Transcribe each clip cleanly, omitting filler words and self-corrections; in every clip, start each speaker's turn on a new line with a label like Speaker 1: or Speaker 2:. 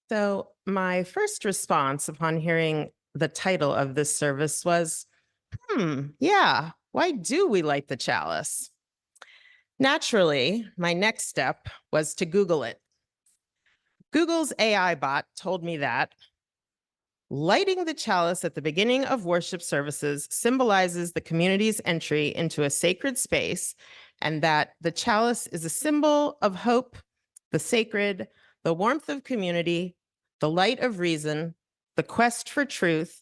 Speaker 1: So, my first response upon hearing the title of this service was, yeah, why do we light the chalice? Naturally, my next step was to Google it. Google's AI bot told me that lighting the chalice at the beginning of worship services symbolizes the community's entry into a sacred space, and that the chalice is a symbol of hope, the sacred, the warmth of community, the light of reason, the quest for truth,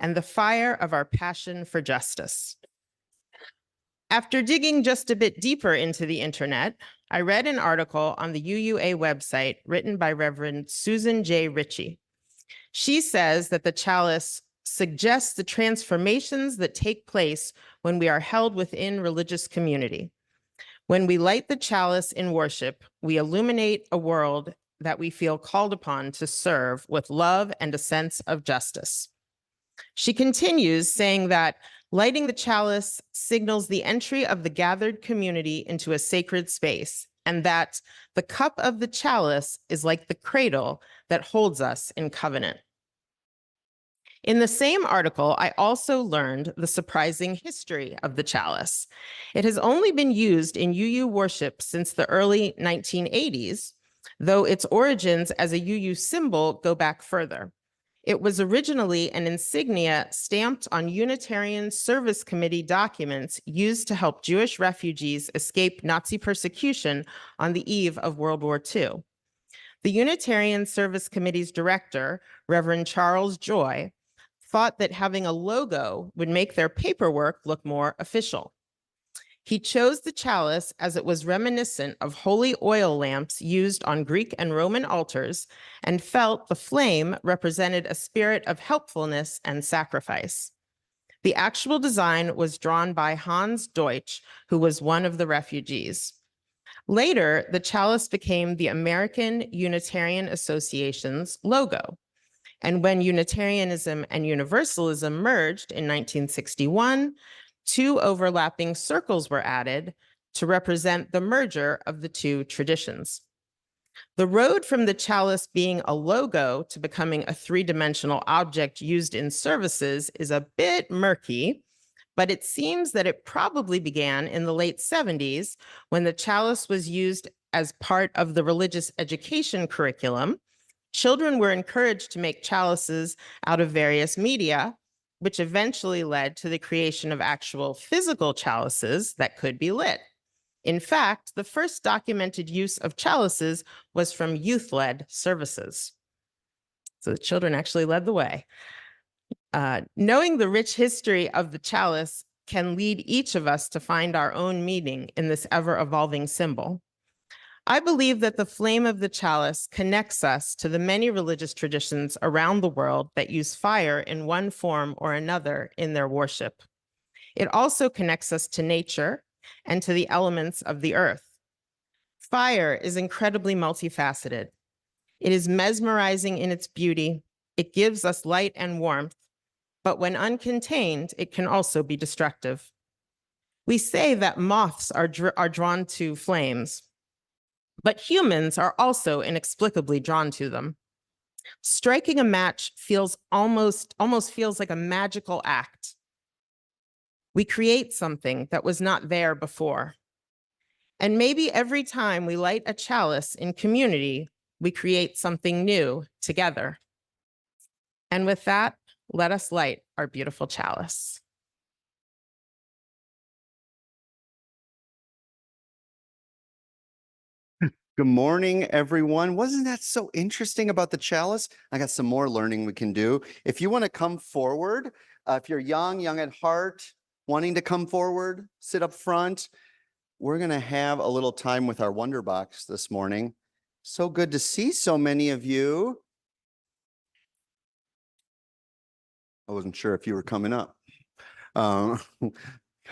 Speaker 1: and the fire of our passion for justice. After digging just a bit deeper into the internet, I read an article on the UUA website written by Reverend Susan J. Ritchie. She says that the chalice suggests the transformations that take place when we are held within religious community. When we light the chalice in worship, we illuminate a world that we feel called upon to serve with love and a sense of justice. She continues saying that lighting the chalice signals the entry of the gathered community into a sacred space, and that the cup of the chalice is like the cradle that holds us in covenant. In the same article, I also learned the surprising history of the chalice. It has only been used in UU worship since the early 1980s, though its origins as a UU symbol go back further. It was originally an insignia stamped on Unitarian Service Committee documents used to help Jewish refugees escape Nazi persecution on the eve of World War II. The Unitarian Service Committee's director, Reverend Charles Joy, thought that having a logo would make their paperwork look more official. He chose the chalice as it was reminiscent of holy oil lamps used on Greek and Roman altars, and felt the flame represented a spirit of helpfulness and sacrifice. The actual design was drawn by Hans Deutsch, who was one of the refugees. Later, the chalice became the American Unitarian Association's logo. And when Unitarianism and Universalism merged in 1961, two overlapping circles were added to represent the merger of the two traditions. The road from the chalice being a logo to becoming a three-dimensional object used in services is a bit murky, but it seems that it probably began in the late 70s when the chalice was used as part of the religious education curriculum. Children were encouraged to make chalices out of various media, which eventually led to the creation of actual physical chalices that could be lit. In fact, the first documented use of chalices was from youth-led services. So the children actually led the way. Knowing the rich history of the chalice can lead each of us to find our own meaning in this ever-evolving symbol. I believe that the flame of the chalice connects us to the many religious traditions around the world that use fire in one form or another in their worship. It also connects us to nature and to the elements of the earth. Fire is incredibly multifaceted. It is mesmerizing in its beauty. It gives us light and warmth, but when uncontained, it can also be destructive. We say that moths are drawn to flames, but humans are also inexplicably drawn to them. Striking a match almost feels like a magical act. We create something that was not there before. And maybe every time we light a chalice in community, we create something new together. And with that, let us light our beautiful chalice.
Speaker 2: Good morning, everyone. Wasn't that so interesting about the chalice? I got some more learning we can do. If you want to come forward, if you're young at heart, wanting to come forward, sit up front, we're going to have a little time with our Wonder Box this morning. So good to see so many of you. I wasn't sure if you were coming up. Come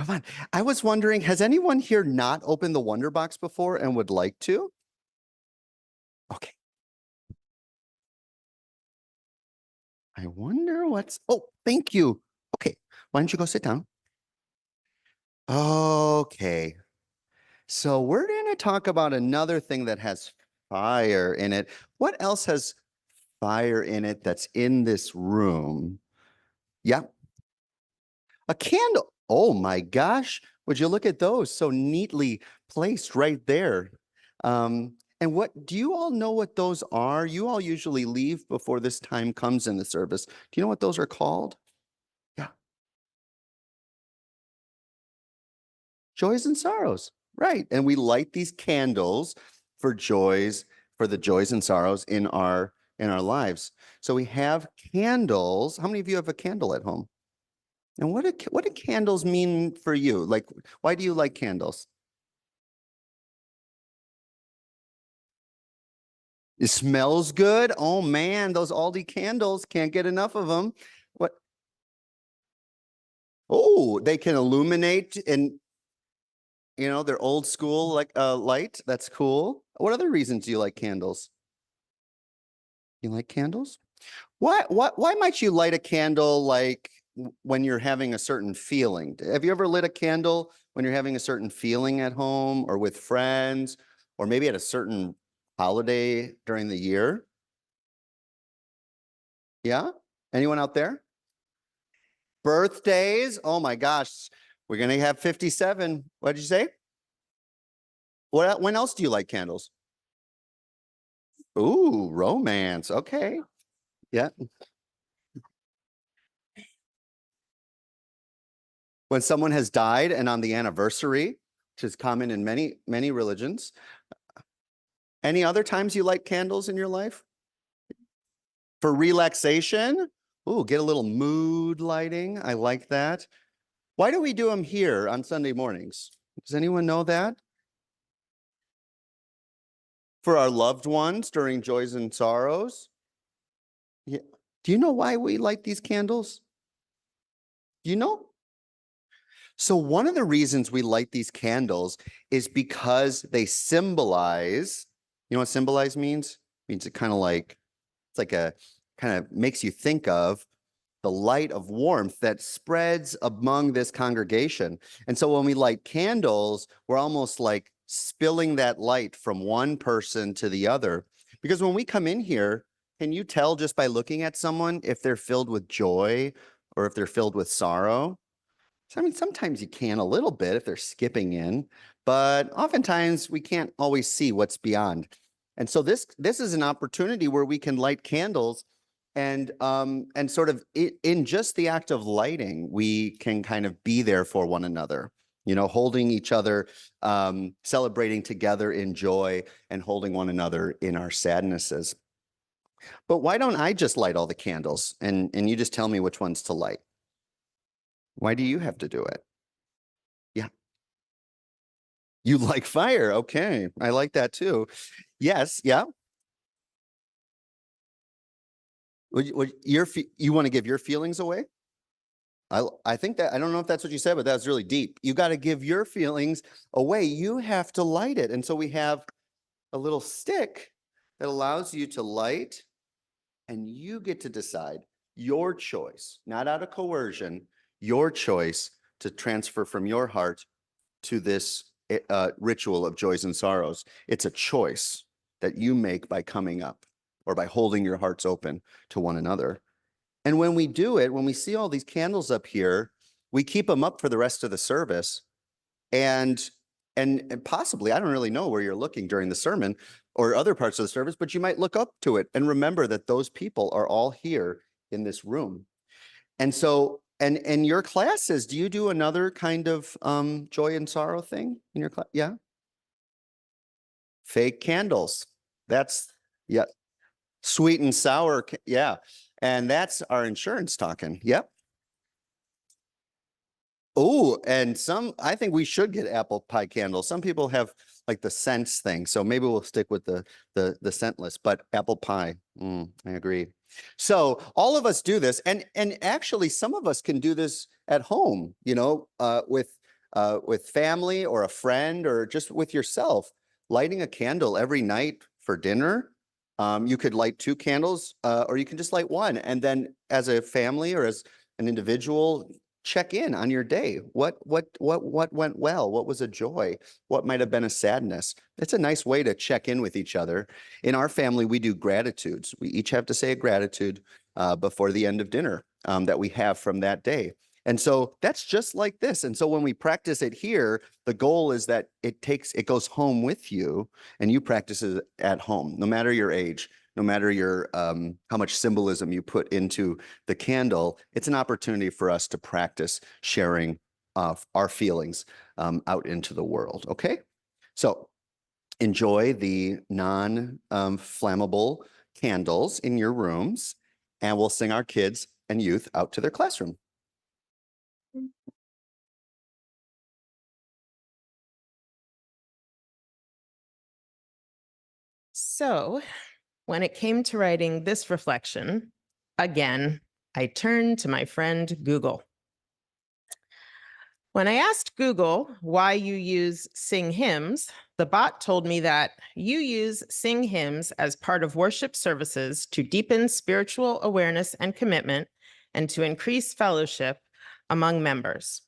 Speaker 2: on. I was wondering, has anyone here not opened the Wonder Box before and would like to? Okay. I wonder oh, thank you. Okay, why don't you go sit down? Okay. So we're going to talk about another thing that has fire in it. What else has fire in it that's in this room? Yeah. A candle. Oh my gosh. Would you look at those so neatly placed right there? And what do you all know what those are? You all usually leave before this time comes in the service. Do you know what those are called? Yeah. Joys and sorrows. Right. And we light these candles for joys, for the joys and sorrows in our lives. So we have candles. How many of you have a candle at home? And what do candles mean for you? Like, why do you like candles? It smells good. Oh man, those Aldi candles, can't get enough of them. What? Oh, they can illuminate and they're old school like light. That's cool. What other reasons do you like candles? You like candles? Why might you light a candle like when you're having a certain feeling? Have you ever lit a candle when you're having a certain feeling at home or with friends or maybe at a certain holiday during the year? Yeah? Anyone out there? Birthdays? Oh my gosh. We're going to have 57. What did you say? When else do you like candles? Ooh, romance. Okay. Yeah. When someone has died and on the anniversary, which is common in many religions. Any other times you light candles in your life? For relaxation? Ooh, get a little mood lighting. I like that. Why do we do them here on Sunday mornings? Does anyone know that? For our loved ones during joys and sorrows. Yeah. Do you know why we light these candles? Do you know? So one of the reasons we light these candles is because they symbolize, you know what symbolize means? It means it's like a kind of makes you think of the light of warmth that spreads among this congregation. And so when we light candles, we're almost like spilling that light from one person to the other. Because when we come in here, can you tell just by looking at someone if they're filled with joy or if they're filled with sorrow? So, I mean, sometimes you can a little bit if they're skipping in, but oftentimes we can't always see what's beyond. And so this is an opportunity where we can light candles and sort of in just the act of lighting, we can kind of be there for one another, holding each other, celebrating together in joy and holding one another in our sadnesses. But why don't I just light all the candles and you just tell me which ones to light? Why do you have to do it? Yeah. You like fire. Okay. I like that too. Yes. Yeah. You want to give your feelings away? I think that, I don't know if that's what you said, but that's really deep. You got to give your feelings away. You have to light it. And so we have a little stick that allows you to light and you get to decide your choice, not out of coercion, your choice to transfer from your heart to this ritual of joys and sorrows. It's a choice that you make by coming up or by holding your hearts open to one another. And when we do it, when we see all these candles up here, we keep them up for the rest of the service. And possibly, I don't really know where you're looking during the sermon or other parts of the service, but you might look up to it and remember that those people are all here in this room. And so, and your classes, do you do another kind of joy and sorrow thing in your class? Yeah. Fake candles. That's, yeah. Sweet and sour. Yeah. And that's our insurance talking. Yep. Oh, and I think we should get apple pie candles. Some people have like the scents thing. So maybe we'll stick with the scentless, but apple pie. I agree. So all of us do this. And actually some of us can do this at home, with family or a friend or just with yourself, lighting a candle every night for dinner. You could light 2 candles, or you can just light one. And then as a family or as an individual, check in on your day. What went well? What was a joy? What might have been a sadness? It's a nice way to check in with each other. In our family, we do gratitudes. We each have to say a gratitude before the end of dinner that we have from that day. And so that's just like this. And so when we practice it here, the goal is that it goes home with you and you practice it at home, no matter your age, no matter your how much symbolism you put into the candle. It's an opportunity for us to practice sharing our feelings out into the world. Okay, so enjoy the non-flammable candles in your rooms, and we'll sing our kids and youth out to their classroom.
Speaker 1: So, when it came to writing this reflection, again, I turned to my friend Google. When I asked Google why you use sing hymns, the bot told me that you use sing hymns as part of worship services to deepen spiritual awareness and commitment and to increase fellowship among members.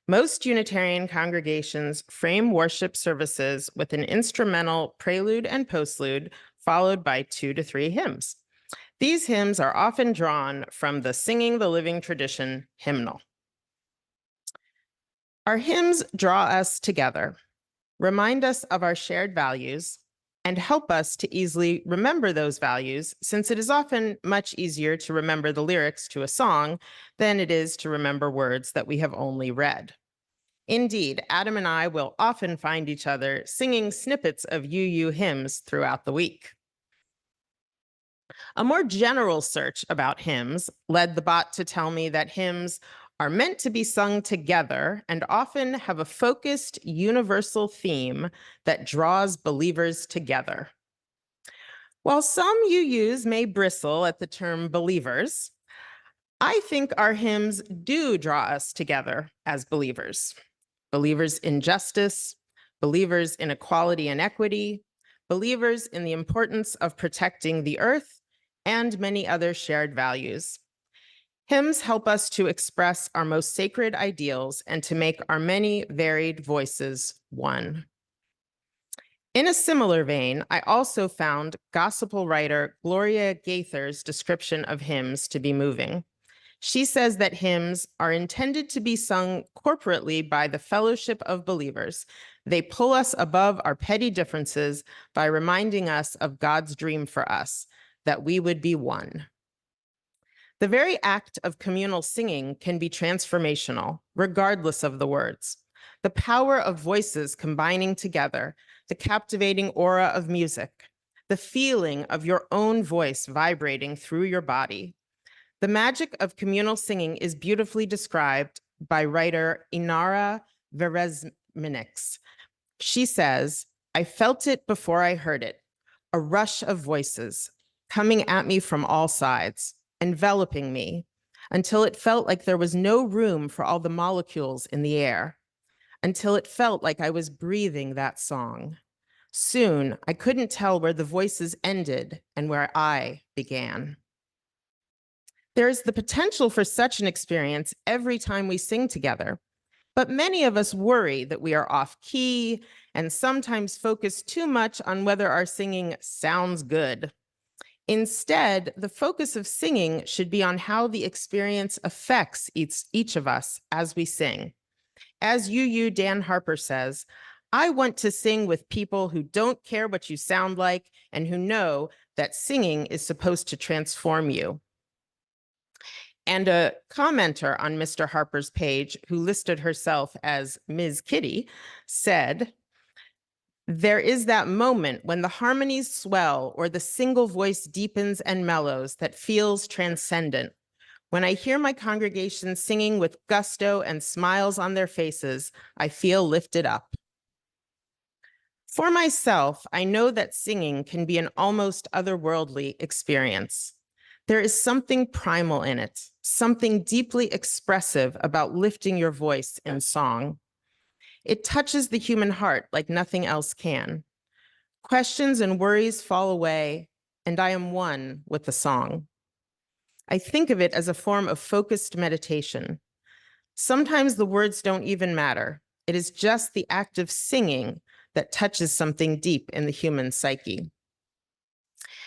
Speaker 1: Most Unitarian congregations frame worship services with an instrumental prelude and postlude, followed by 2 to 3 hymns. These hymns are often drawn from the Singing the Living Tradition hymnal. Our hymns draw us together, remind us of our shared values, and help us to easily remember those values, since it is often much easier to remember the lyrics to a song than it is to remember words that we have only read. Indeed, Adam and I will often find each other singing snippets of UU hymns throughout the week. A more general search about hymns led the bot to tell me that hymns are meant to be sung together and often have a focused universal theme that draws believers together. While some UUs may bristle at the term believers, I think our hymns do draw us together as believers. Believers in justice, believers in equality and equity, believers in the importance of protecting the earth, and many other shared values. Hymns help us to express our most sacred ideals and to make our many varied voices one. In a similar vein, I also found gospel writer Gloria Gaither's description of hymns to be moving. She says that hymns are intended to be sung corporately by the fellowship of believers. They pull us above our petty differences by reminding us of God's dream for us, that we would be one. The very act of communal singing can be transformational, regardless of the words. The power of voices combining together, the captivating aura of music, the feeling of your own voice vibrating through your body. The magic of communal singing is beautifully described by writer Inara Verezminix. She says, "I felt it before I heard it, a rush of voices coming at me from all sides, enveloping me, until it felt like there was no room for all the molecules in the air, until it felt like I was breathing that song. Soon, I couldn't tell where the voices ended and where I began." There is the potential for such an experience every time we sing together, but many of us worry that we are off key and sometimes focus too much on whether our singing sounds good. Instead, the focus of singing should be on how the experience affects each of us as we sing. As UU Dan Harper says, "I want to sing with people who don't care what you sound like and who know that singing is supposed to transform you." And a commenter on Mr. Harper's page, who listed herself as Ms. Kitty, said, "There is that moment when the harmonies swell or the single voice deepens and mellows that feels transcendent. When I hear my congregation singing with gusto and smiles on their faces, I feel lifted up." For myself, I know that singing can be an almost otherworldly experience. There is something primal in it, something deeply expressive about lifting your voice in song. It touches the human heart like nothing else can. Questions and worries fall away, and I am one with the song. I think of it as a form of focused meditation. Sometimes the words don't even matter. It is just the act of singing that touches something deep in the human psyche.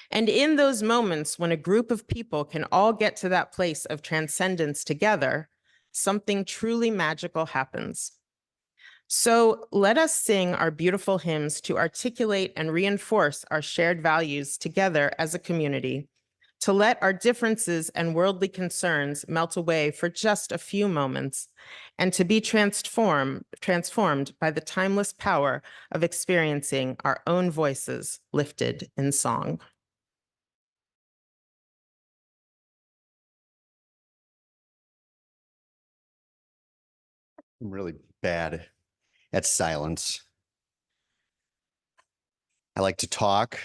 Speaker 1: And in those moments when a group of people can all get to that place of transcendence together, something truly magical happens. So let us sing our beautiful hymns to articulate and reinforce our shared values together as a community, to let our differences and worldly concerns melt away for just a few moments, and to be transformed by the timeless power of experiencing our own voices lifted in song.
Speaker 2: I'm really bad at silence. I like to talk.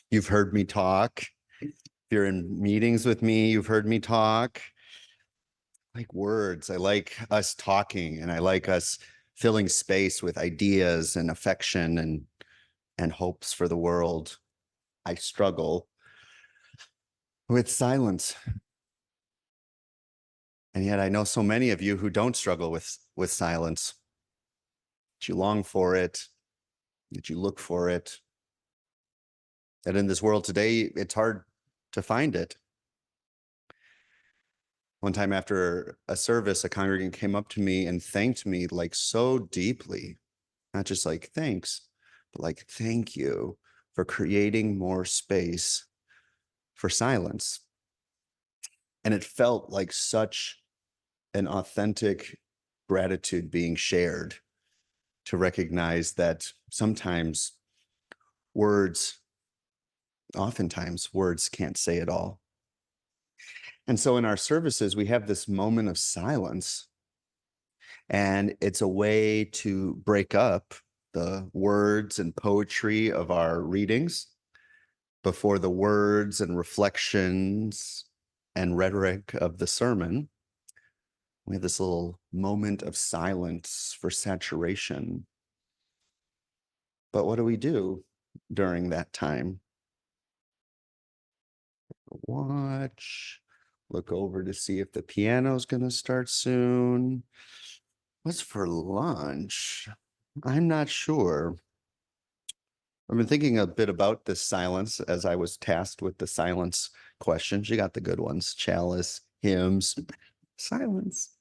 Speaker 2: You've heard me talk. If you're in meetings with me, you've heard me talk. I like words. I like us talking, and I like us filling space with ideas and affection and hopes for the world. I struggle with silence. And yet I know so many of you who don't struggle with silence. That you long for it, that you look for it. That in this world today, it's hard to find it. One time after a service, a congregant came up to me and thanked me like so deeply, not just like thanks, but like thank you for creating more space for silence. And it felt like such an authentic gratitude being shared, to recognize that oftentimes words can't say it all. And so in our services, we have this moment of silence, and it's a way to break up the words and poetry of our readings before the words and reflections and rhetoric of the sermon. We have this little moment of silence for saturation. But what do we do during that time? Watch, look over to see if the piano's going to start soon. What's for lunch? I'm not sure. I've been thinking a bit about this silence as I was tasked with the silence questions. You got the good ones: Chalice, hymns, silence.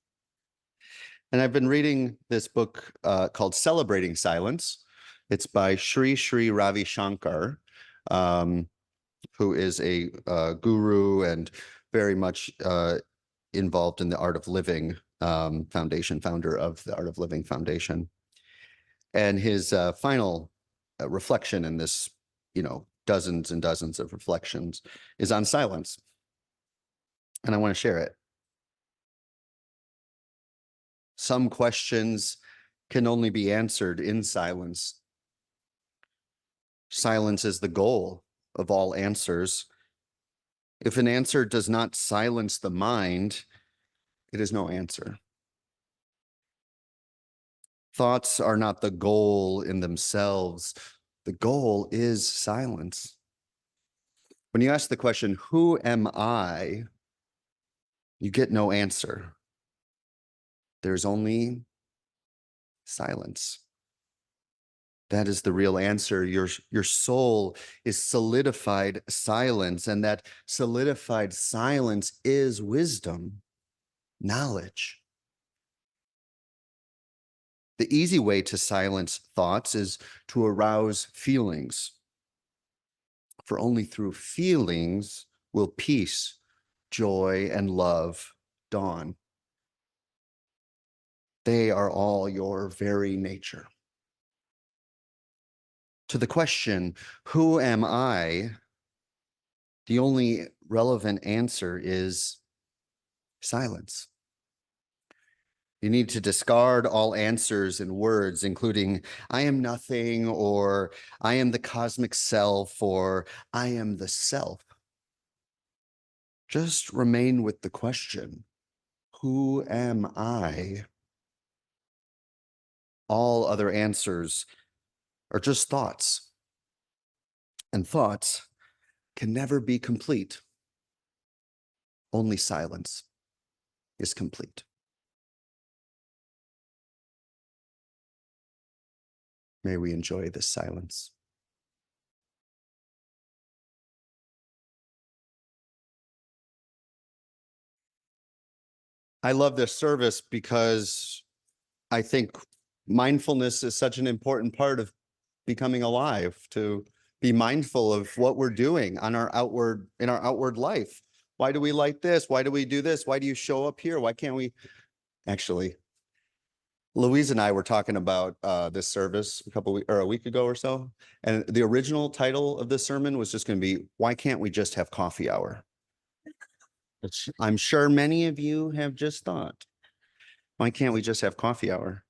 Speaker 2: And I've been reading this book called Celebrating Silence. It's by Sri Sri Ravi Shankar, who is a guru and very much involved in the Art of Living Foundation, founder of the Art of Living Foundation. And his final reflection in this, dozens and dozens of reflections, is on silence. And I want to share it. Some questions can only be answered in silence. Silence is the goal of all answers. If an answer does not silence the mind, it is no answer. Thoughts are not the goal in themselves. The goal is silence. When you ask the question, who am I? You get no answer. There's only silence. That is the real answer. Your soul is solidified silence, and that solidified silence is wisdom, knowledge. The easy way to silence thoughts is to arouse feelings. For only through feelings will peace, joy, and love dawn. They are all your very nature. To the question, who am I? The only relevant answer is silence. You need to discard all answers in words, including I am nothing, or I am the cosmic self, or I am the self. Just remain with the question, who am I? All other answers are just thoughts, and thoughts can never be complete. Only silence is complete. May we enjoy this silence. I love this service because I think mindfulness is such an important part of becoming alive, to be mindful of what we're doing in our outward life. Why do we like this? Why do we do this? Why do you show up here? Why can't we? Actually, Louise and I were talking about this service a week ago or so, and the original title of this sermon was just going to be, "Why can't we just have coffee hour?" Which I'm sure many of you have just thought. Why can't we just have coffee hour?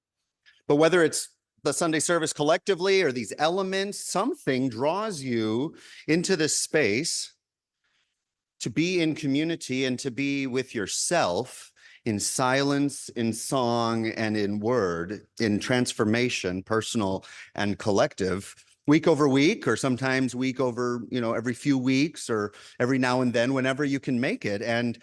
Speaker 2: But whether it's the Sunday service collectively or these elements, something draws you into this space to be in community and to be with yourself in silence, in song, and in word, in transformation, personal and collective, week over week, or sometimes week over, every few weeks, or every now and then, whenever you can make it. And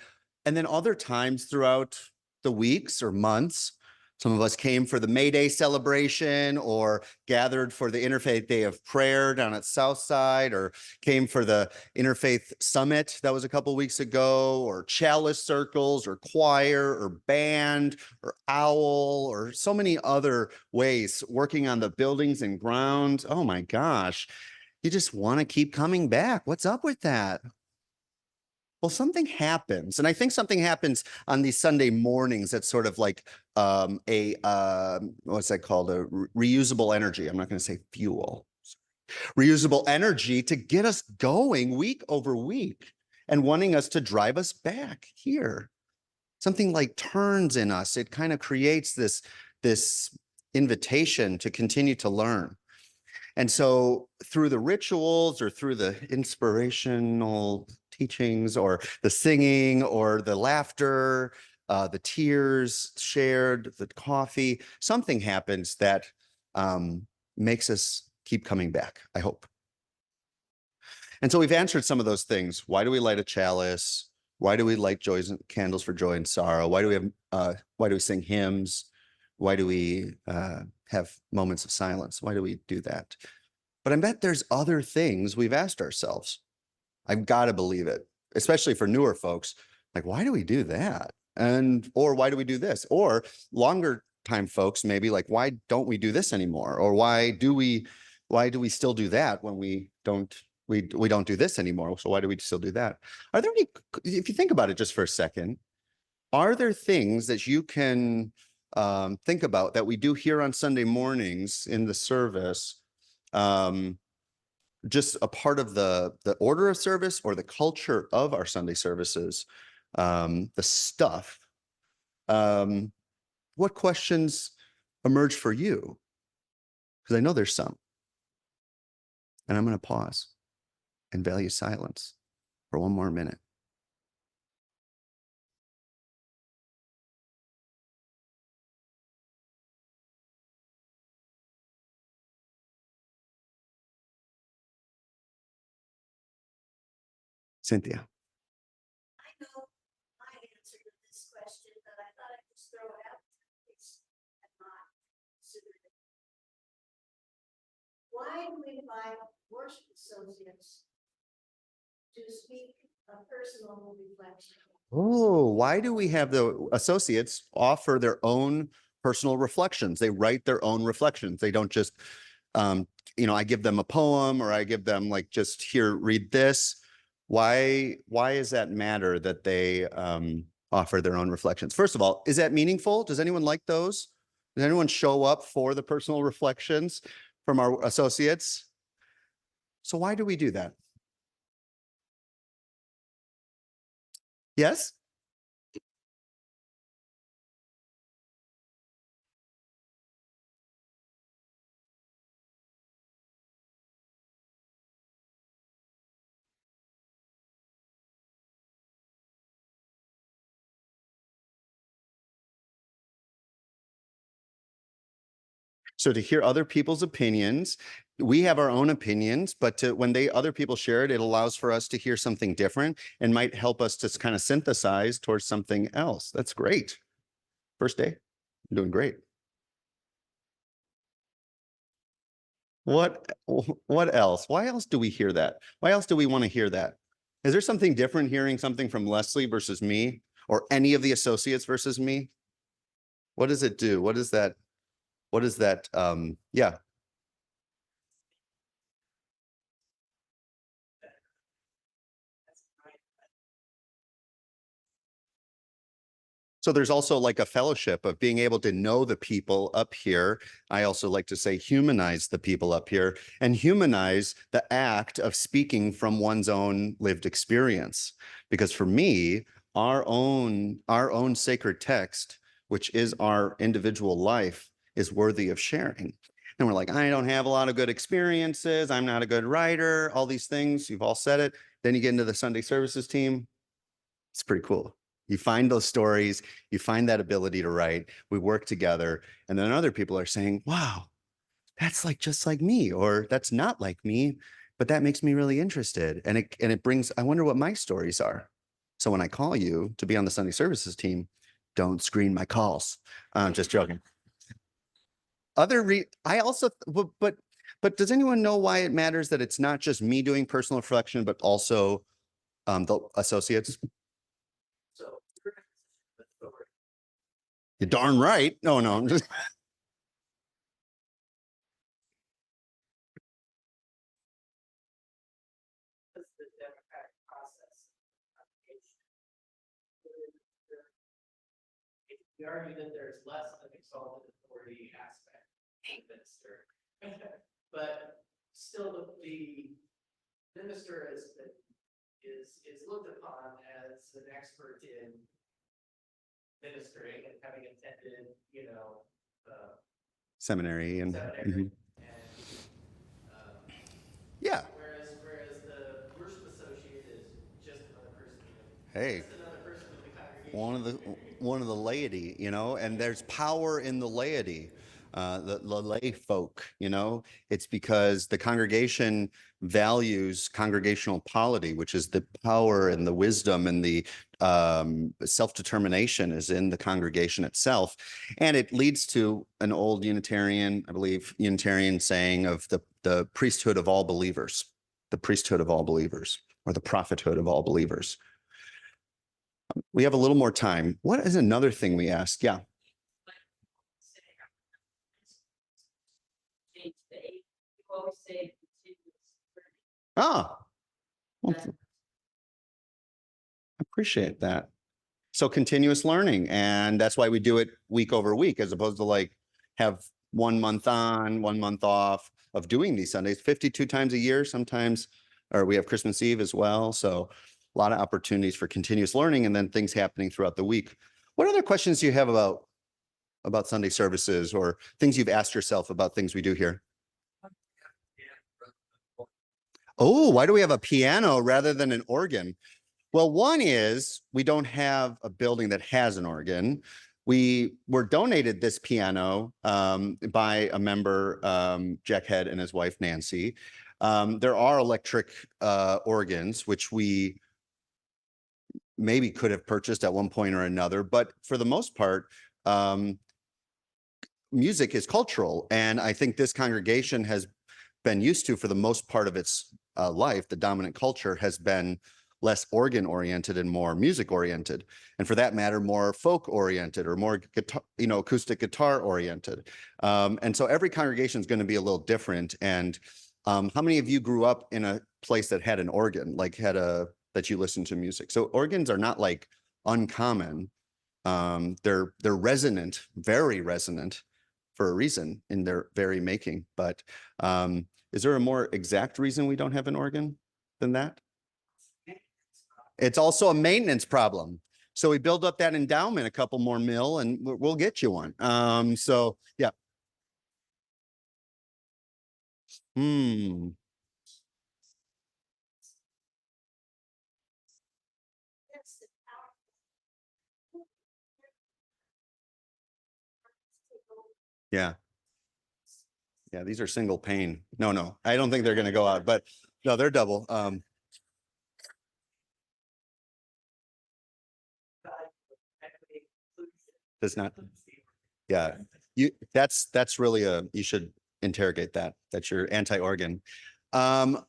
Speaker 2: then other times throughout the weeks or months, some of us came for the May Day celebration, or gathered for the Interfaith Day of Prayer down at Southside, or came for the Interfaith Summit that was a couple weeks ago, or Chalice circles, or choir, or band, or owl, or so many other ways, working on the buildings and grounds. Oh my gosh, you just want to keep coming back. What's up with that? Well, something happens, and I think something happens on these Sunday mornings that's sort of like what's that called? A reusable energy. I'm not going to say fuel. Reusable energy to get us going week over week and wanting us to drive us back here. Something like turns in us. It kind of creates this invitation to continue to learn. And so through the rituals, or through the inspirational teachings, or the singing, or the laughter, the tears shared, the coffee, something happens that makes us keep coming back, I hope. And so we've answered some of those things. Why do we light a chalice? Why do we light candles for joy and sorrow? Why do we sing hymns? Why do we have moments of silence? Why do we do that? But I bet there's other things we've asked ourselves. I've got to believe it, especially for newer folks. Like, why do we do that? Or why do we do this? Or longer time folks, maybe like, why don't we do this anymore? Or why do we still do that when we don't do this anymore? So why do we still do that? Are there any, if you think about it just for a second, are there things that you can think about that we do here on Sunday mornings in the service, just a part of the order of service or the culture of our Sunday services, the stuff? What questions emerge for you? Because I know there's some. And I'm going to pause and value silence for one more minute. Cynthia.
Speaker 3: I know my answer to this question, but I thought I'd just throw it out there. It's not considered it. Why do we invite worship associates to speak a personal reflection?
Speaker 2: Oh, why do we have the associates offer their own personal reflections? They write their own reflections. They don't just, I give them a poem, or I give them like, just here, read this. Why does that matter that they offer their own reflections? First of all, is that meaningful? Does anyone like those? Does anyone show up for the personal reflections from our associates? So why do we do that? Yes? So to hear other people's opinions, we have our own opinions, but when other people share it, it allows for us to hear something different and might help us to kind of synthesize towards something else. That's great. First day, I'm doing great. What else? Why else do we hear that? Why else do we want to hear that? Is there something different hearing something from Leslie versus me, or any of the associates versus me? What does it do? What is that? What is that? Yeah. So there's also like a fellowship of being able to know the people up here. I also like to say humanize the people up here and humanize the act of speaking from one's own lived experience. Because for me, our own sacred text, which is our individual life, is worthy of sharing. And we're like, I don't have a lot of good experiences. I'm not a good writer, all these things. You've all said it. Then you get into the Sunday services team. It's pretty cool. You find those stories, you find that ability to write, we work together, and then other people are saying, wow, that's like just like me, or that's not like me, but that makes me really interested. And it brings, I wonder what my stories are. So when I call you to be on the Sunday services team, don't screen my calls. I'm just joking. I also, but does anyone know why it matters that it's not just me doing personal reflection, but also the associates? You're darn right. No, I'm just.
Speaker 4: The democratic process. We argue that there's less of an exalted authority aspect to the minister, but still the minister is looked upon as an expert in ministering and having attended,
Speaker 2: Seminary and
Speaker 4: seminary. And
Speaker 2: yeah.
Speaker 4: Whereas the worship associate is just another person.
Speaker 2: Hey,
Speaker 4: Just another person in the congregation.
Speaker 2: one of the laity, and there's power in the laity, the lay folk, it's because the congregation values congregational polity, which is the power and the wisdom and the self-determination is in the congregation itself. And it leads to an old Unitarian, I believe, Unitarian saying of the priesthood of all believers, the priesthood of all believers, or the prophethood of all believers. We have a little more time. What is another thing we asked? Yeah. Ah, well, I appreciate that. So continuous learning. And that's why we do it week over week, as opposed to like have 1 month on, 1 month off of doing these Sundays 52 times a year sometimes, or we have Christmas Eve as well. So a lot of opportunities for continuous learning and then things happening throughout the week. What other questions do you have about Sunday services or things you've asked yourself about things we do here? Oh, why do we have a piano rather than an organ? Well, one is we don't have a building that has an organ. We were donated this piano by a member, Jack Head, and his wife, Nancy. There are electric organs, which we maybe could have purchased at one point or another, but for the most part, music is cultural. And I think this congregation has been used to, for the most part of its life, the dominant culture has been less organ oriented and more music oriented. And for that matter, more folk oriented or more guitar, acoustic guitar oriented. And so every congregation is going to be a little different. And how many of you grew up in a place that had an organ, like that you listened to music? So organs are not like uncommon. They're resonant, very resonant for a reason in their very making. But is there a more exact reason we don't have an organ than that? It's also a maintenance problem. So we build up that endowment, a couple more mil, and we'll get you one. So yeah. Yeah. Yeah, these are single pane. No, I don't think they're going to go out, but no, they're double. Does not. Yeah, that's really you should interrogate that. That's your anti-organ. But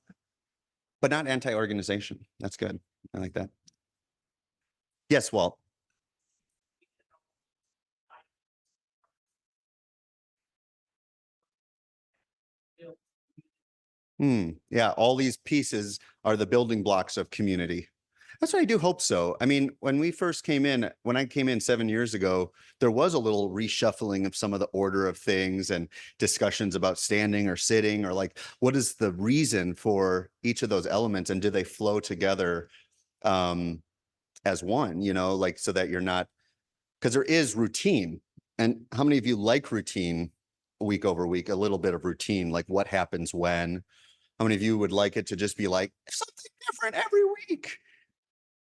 Speaker 2: not anti-organization. That's good. I like that. Yes, Walt. Yeah, all these pieces are the building blocks of community. That's what I do hope so. I mean, when I came in 7 years ago, there was a little reshuffling of some of the order of things and discussions about standing or sitting, or like, what is the reason for each of those elements, and do they flow together as one, like, so that you're not, because there is routine. And how many of you like routine week over week, a little bit of routine, like what happens when? How many of you would like it to just be like something different every week?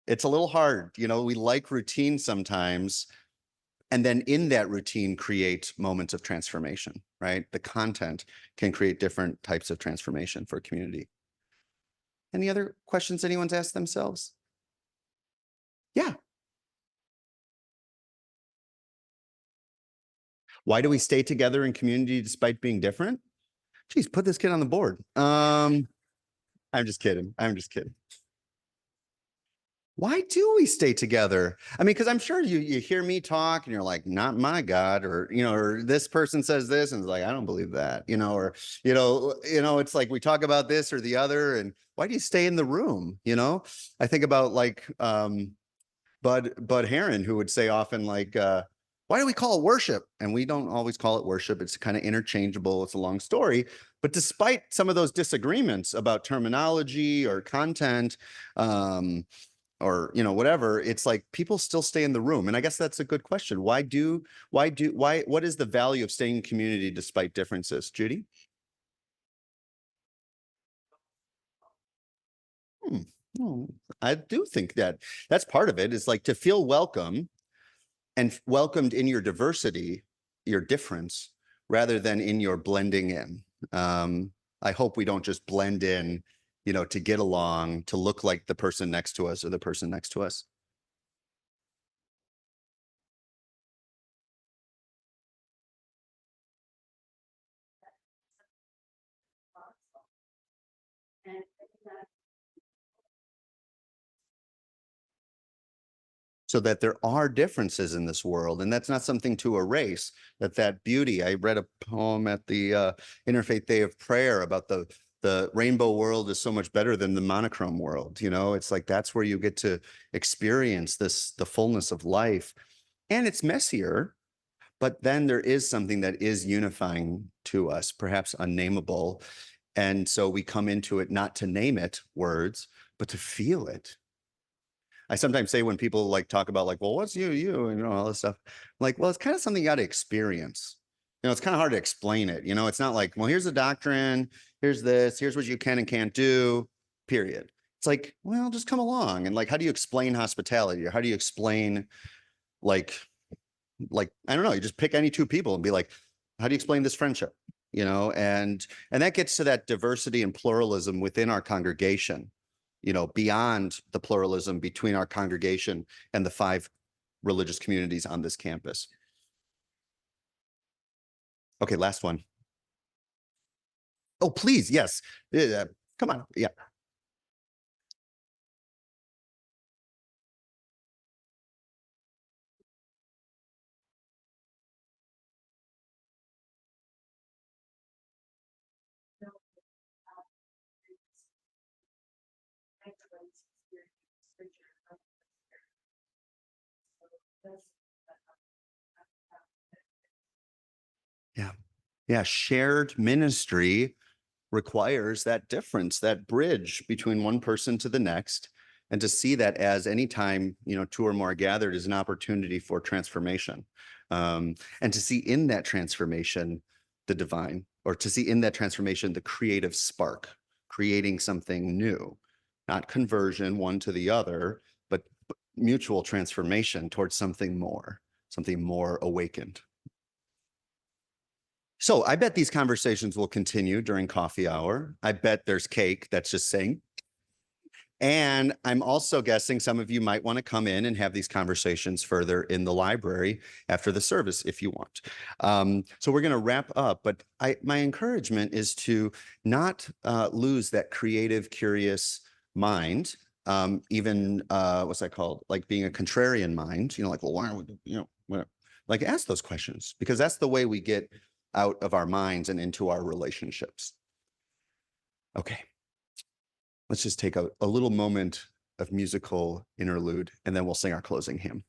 Speaker 2: It's a little hard. We like routine sometimes. And then in that routine, create moments of transformation, right? The content can create different types of transformation for a community. Any other questions anyone's asked themselves? Yeah. Why do we stay together in community despite being different? Geez, put this kid on the board. I'm just kidding. Why do we stay together? I mean, because I'm sure you hear me talk and you're like, not my God, or or this person says this and it's like, I don't believe that, or it's like we talk about this or the other, and why do you stay in the room? I think about like Bud Heron, who would say often like, why do we call it worship? And we don't always call it worship. It's kind of interchangeable. It's a long story. But despite some of those disagreements about terminology or content, or whatever, it's like people still stay in the room. And I guess that's a good question. What is the value of staying in community despite differences? Judy? I do think that's part of it, is like to feel welcome and welcomed in your diversity, your difference, rather than in your blending in. I hope we don't just blend in, to get along, to look like the person next to us or the person next to us.
Speaker 3: And
Speaker 2: So that there are differences in this world, and that's not something to erase. That beauty. I read a poem at the Interfaith Day of Prayer about the rainbow world is so much better than the monochrome world. It's like that's where you get to experience the fullness of life, and it's messier, but then there is something that is unifying to us, perhaps unnameable, and so we come into it not to name it words, but to feel it. I sometimes say when people like talk about like, well, what's you, and all this stuff, like, well, it's kind of something you got to experience. It's kind of hard to explain it. It's not like, well, here's a doctrine, here's this, here's what you can and can't do, period. It's like, well, just come along. And like, how do you explain hospitality? Or how do you explain like, I don't know, you just pick any two people and be like, how do you explain this friendship? And that gets to that diversity and pluralism within our congregation. Beyond the pluralism between our congregation and the 5 religious communities on this campus. Okay, last one. Oh, please, yes. Come on, yeah. Yeah, shared ministry requires that difference, that bridge between one person to the next, and to see that as anytime, 2 or more gathered is an opportunity for transformation. And to see in that transformation the divine, or to see in that transformation the creative spark, creating something new, not conversion one to the other, but mutual transformation towards something more awakened. So I bet these conversations will continue during coffee hour. I bet there's cake that's just saying, And I'm also guessing some of you might want to come in and have these conversations further in the library after the service if you want. So we're going to wrap up, but my encouragement is to not lose that creative, curious mind. Even what's that called? Like being a contrarian mind, like, well, why are we, like ask those questions, because that's the way we get out of our minds and into our relationships. Okay. Let's just take a little moment of musical interlude, and then we'll sing our closing hymn.